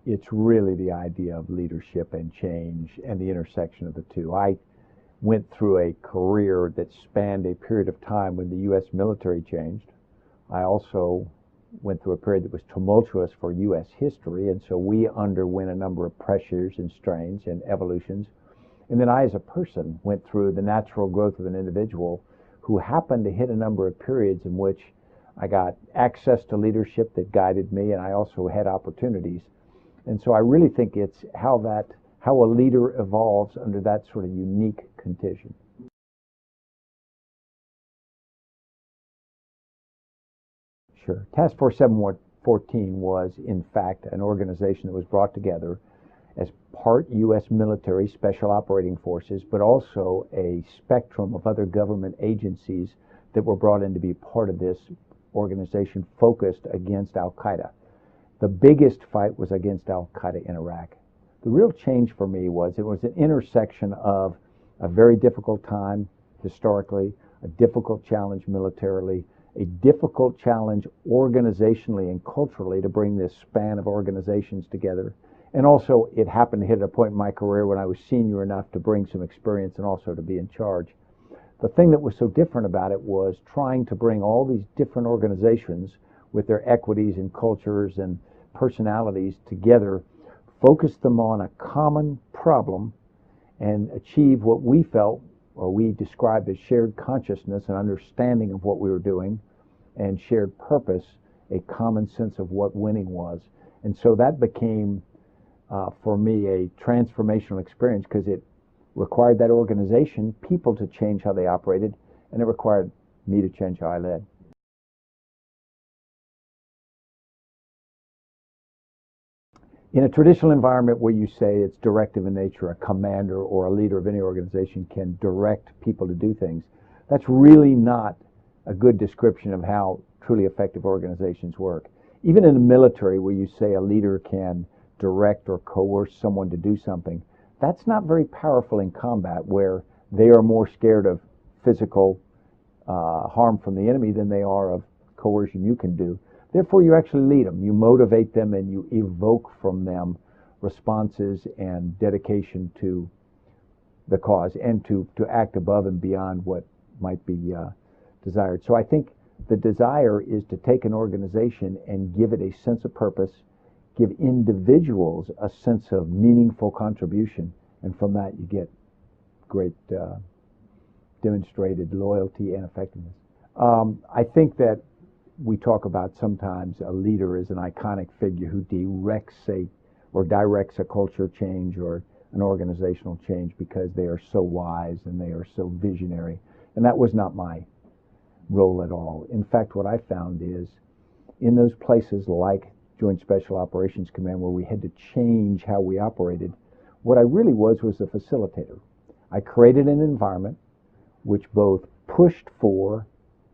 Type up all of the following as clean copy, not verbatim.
It's really the idea of leadership and change and the intersection of the two. I went through a career that spanned a period of time when the U.S. military changed. I also went through a period that was tumultuous for U.S. history, and so we underwent a number of pressures and strains and evolutions. And then I, as a person, went through the natural growth of an individual who happened to hit a number of periods in which I got access to leadership that guided me, and I also had opportunities. And so I really think it's how a leader evolves under that sort of unique condition. Sure. Task Force 714 was, in fact, an organization that was brought together as part U.S. military special operating forces, but also a spectrum of other government agencies that were brought in to be part of this organization focused against Al-Qaeda. The biggest fight was against Al-Qaeda in Iraq. The real change for me was it was an intersection of a very difficult time historically, a difficult challenge militarily, a difficult challenge organizationally and culturally to bring this span of organizations together. And also, it happened to hit a point in my career when I was senior enough to bring some experience and also to be in charge. The thing that was so different about it was trying to bring all these different organizations with their equities and cultures and personalities together, focus them on a common problem, and achieve what we felt, or we described as shared consciousness and understanding of what we were doing, and shared purpose, a common sense of what winning was. And so that became, for me, a transformational experience because it required that organization, people to change how they operated, and it required me to change how I led. In a traditional environment where you say it's directive in nature, a commander or a leader of any organization can direct people to do things, that's really not a good description of how truly effective organizations work. Even in the military where you say a leader can direct or coerce someone to do something, that's not very powerful in combat where they are more scared of physical harm from the enemy than they are of coercion you can do. Therefore, you actually lead them, you motivate them, and you evoke from them responses and dedication to the cause and to act above and beyond what might be desired. So I think the desire is to take an organization and give it a sense of purpose, give individuals a sense of meaningful contribution, and from that you get great demonstrated loyalty and effectiveness. I think that we talk about sometimes a leader as an iconic figure who directs a culture change or an organizational change because they are so wise and they are so visionary. And that was not my role at all. In fact, what I found is in those places like Joint Special Operations Command where we had to change how we operated, what I really was a facilitator. I created an environment which both pushed for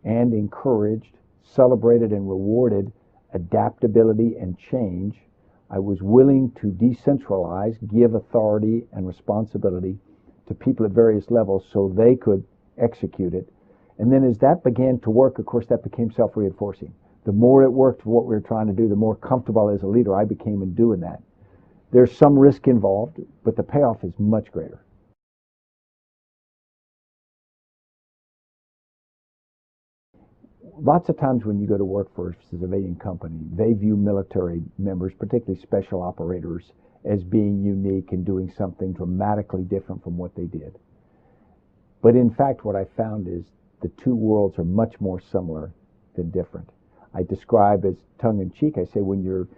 and encouraged, celebrated and rewarded adaptability and change. I was willing to decentralize, give authority and responsibility to people at various levels so they could execute it. And then as that began to work, of course, that became self-reinforcing. The more it worked for what we were trying to do, the more comfortable as a leader I became in doing that. There's some risk involved, but the payoff is much greater. Lots of times when you go to work for a civilian company, they view military members, particularly special operators, as being unique and doing something dramatically different from what they did. But in fact, what I found is the two worlds are much more similar than different. I describe as tongue-in-cheek, I say when you're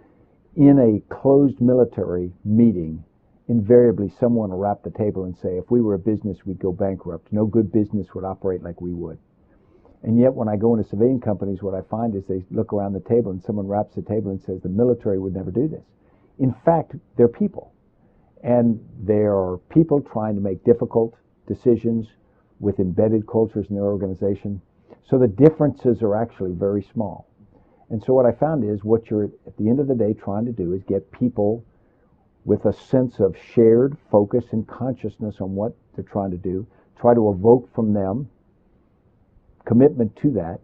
in a closed military meeting, invariably someone will rap the table and say, if we were a business, we'd go bankrupt. No good business would operate like we would. And yet when I go into civilian companies, what I find is they look around the table and someone raps the table and says the military would never do this. In fact, they're people. And there are people trying to make difficult decisions with embedded cultures in their organization. So the differences are actually very small. And so what I found is what you're at the end of the day trying to do is get people with a sense of shared focus and consciousness on what they're trying to do, try to evoke from them commitment to that,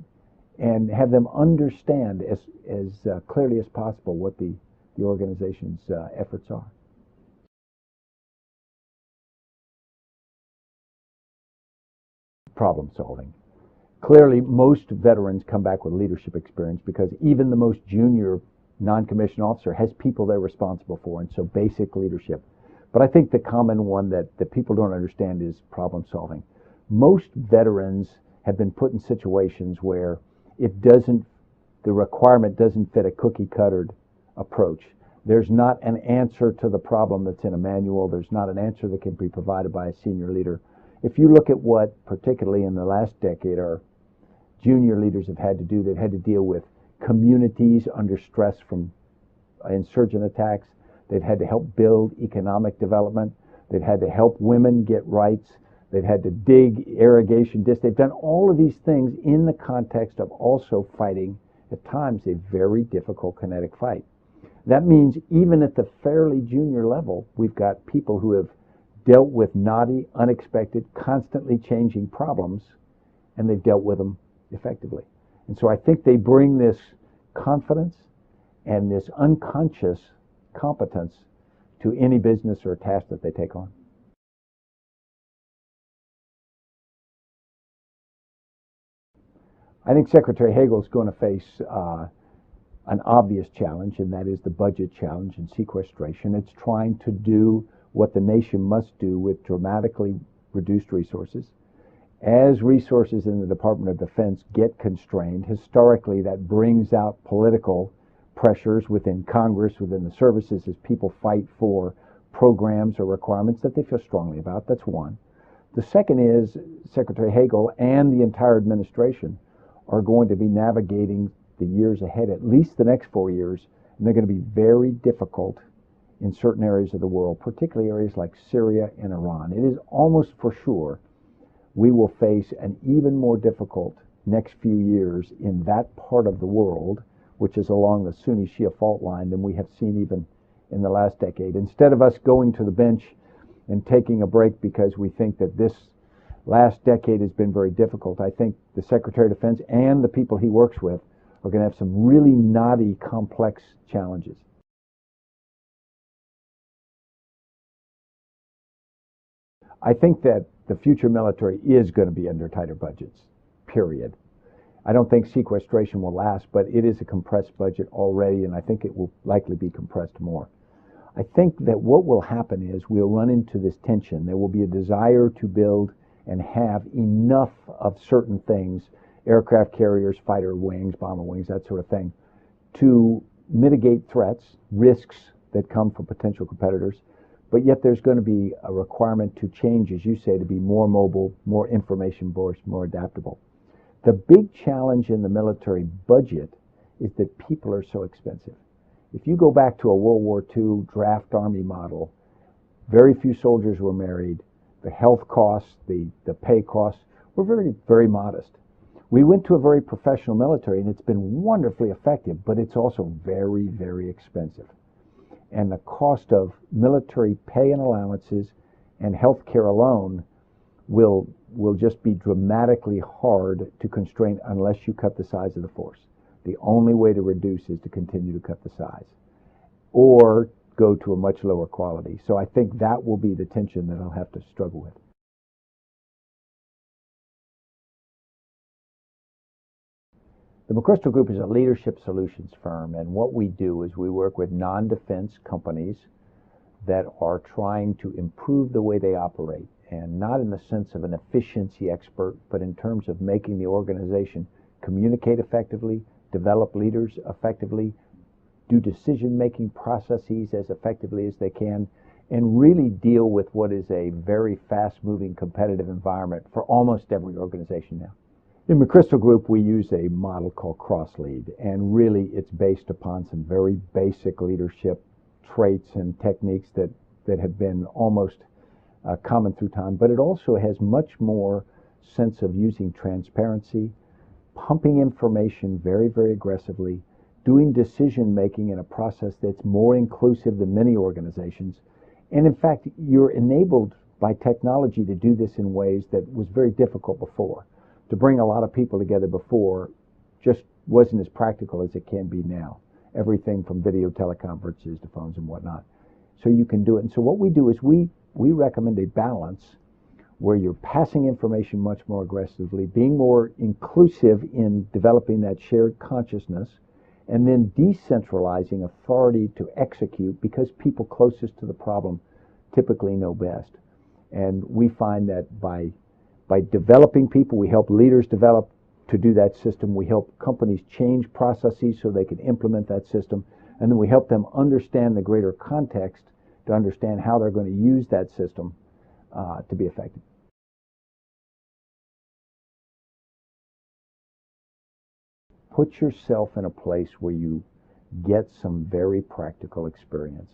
and have them understand as clearly as possible what the the organization's efforts are. Problem solving. Clearly, most veterans come back with leadership experience because even the most junior non-commissioned officer has people they're responsible for, and so basic leadership. But I think the common one that people don't understand is problem solving. Most veterans have been put in situations where the requirement doesn't fit a cookie-cuttered approach. There's not an answer to the problem that's in a manual. There's not an answer that can be provided by a senior leader. If you look at what, particularly in the last decade, our junior leaders have had to do, they've had to deal with communities under stress from insurgent attacks. They've had to help build economic development. They've had to help women get rights. They've had to dig irrigation ditch. They've done all of these things in the context of also fighting, at times, a very difficult kinetic fight. That means even at the fairly junior level, we've got people who have dealt with knotty, unexpected, constantly changing problems, and they've dealt with them effectively. And so I think they bring this confidence and this unconscious competence to any business or task that they take on. I think Secretary Hagel is going to face an obvious challenge, and that is the budget challenge and sequestration. It's trying to do what the nation must do with dramatically reduced resources. As resources in the Department of Defense get constrained, historically that brings out political pressures within Congress, within the services, as people fight for programs or requirements that they feel strongly about. That's one. The second is Secretary Hagel and the entire administration are going to be navigating the years ahead, at least the next 4 years, and they're going to be very difficult in certain areas of the world, particularly areas like Syria and Iran. It is almost for sure we will face an even more difficult next few years in that part of the world, which is along the Sunni-Shia fault line, than we have seen even in the last decade. Instead of us going to the bench and taking a break because we think that this last decade has been very difficult, I think the Secretary of Defense and the people he works with are going to have some really knotty, complex challenges. I think that the future military is going to be under tighter budgets, period. I don't think sequestration will last, but it is a compressed budget already, and I think it will likely be compressed more. I think that what will happen is we'll run into this tension. There will be a desire to build and have enough of certain things, aircraft carriers, fighter wings, bomber wings, that sort of thing, to mitigate threats, risks that come from potential competitors. But yet there's going to be a requirement to change, as you say, to be more mobile, more information-based, more adaptable. The big challenge in the military budget is that people are so expensive. If you go back to a World War II draft army model, very few soldiers were married. The health costs, the pay costs were very, very modest. We went to a very professional military, and it's been wonderfully effective, but it's also very, very expensive. And the cost of military pay and allowances and health care alone will just be dramatically hard to constrain unless you cut the size of the force. The only way to reduce is to continue to cut the size or go to a much lower quality. So I think that will be the tension that I'll have to struggle with. The McChrystal Group is a leadership solutions firm, and what we do is we work with non-defense companies that are trying to improve the way they operate, and not in the sense of an efficiency expert, but in terms of making the organization communicate effectively, develop leaders effectively, do decision-making processes as effectively as they can, and really deal with what is a very fast-moving competitive environment for almost every organization now. In McChrystal Group, we use a model called cross-lead, and really it's based upon some very basic leadership traits and techniques that have been almost common through time, but it also has much more sense of using transparency, pumping information very, very aggressively, doing decision-making in a process that's more inclusive than many organizations. And in fact, you're enabled by technology to do this in ways that was very difficult before. To bring a lot of people together before just wasn't as practical as it can be now. everything from video teleconferences to phones and whatnot. So you can do it. And so what we do is we recommend a balance where you're passing information much more aggressively, being more inclusive in developing that shared consciousness, and then decentralizing authority to execute, because people closest to the problem typically know best. And we find that by developing people, we help leaders develop to do that system. We help companies change processes so they can implement that system. And then we help them understand the greater context to understand how they're going to use that system to be effective. Put yourself in a place where you get some very practical experience.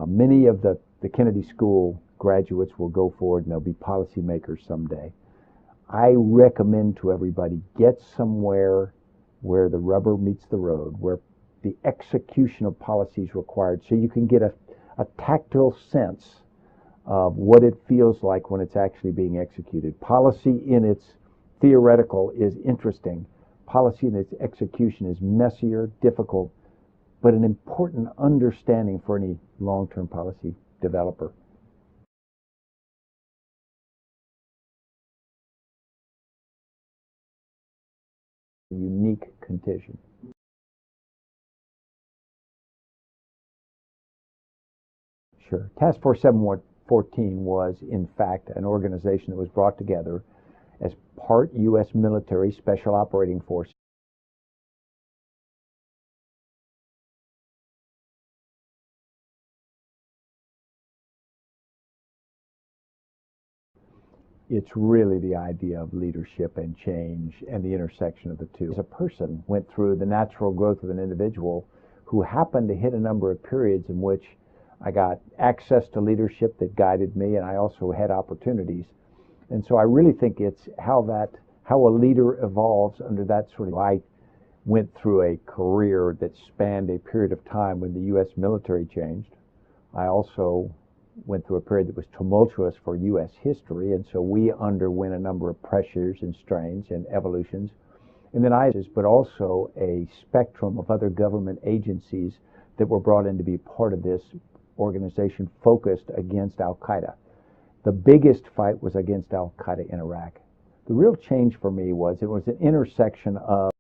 Many of the Kennedy School graduates will go forward and they'll be policymakers someday. I recommend to everybody, get somewhere where the rubber meets the road, where the execution of policy is required, so you can get a tactile sense of what it feels like when it's actually being executed. Policy in its theoretical is interesting. Policy in its execution is messier, difficult, but an important understanding for any long-term policy developer. Unique condition. Sure. Task Force 714 was, in fact, an organization that was brought together as part U.S. military special operating force. It's really the idea of leadership and change and the intersection of the two. As a person went through the natural growth of an individual who happened to hit a number of periods in which I got access to leadership that guided me, and I also had opportunities. And so I really think it's how a leader evolves under that sort of. I went through a career that spanned a period of time when the U.S. military changed. I also went through a period that was tumultuous for U.S. history, and so we underwent a number of pressures and strains and evolutions. And then but also a spectrum of other government agencies that were brought in to be part of this organization focused against Al-Qaeda. The biggest fight was against Al-Qaeda in Iraq. The real change for me was it was an intersection of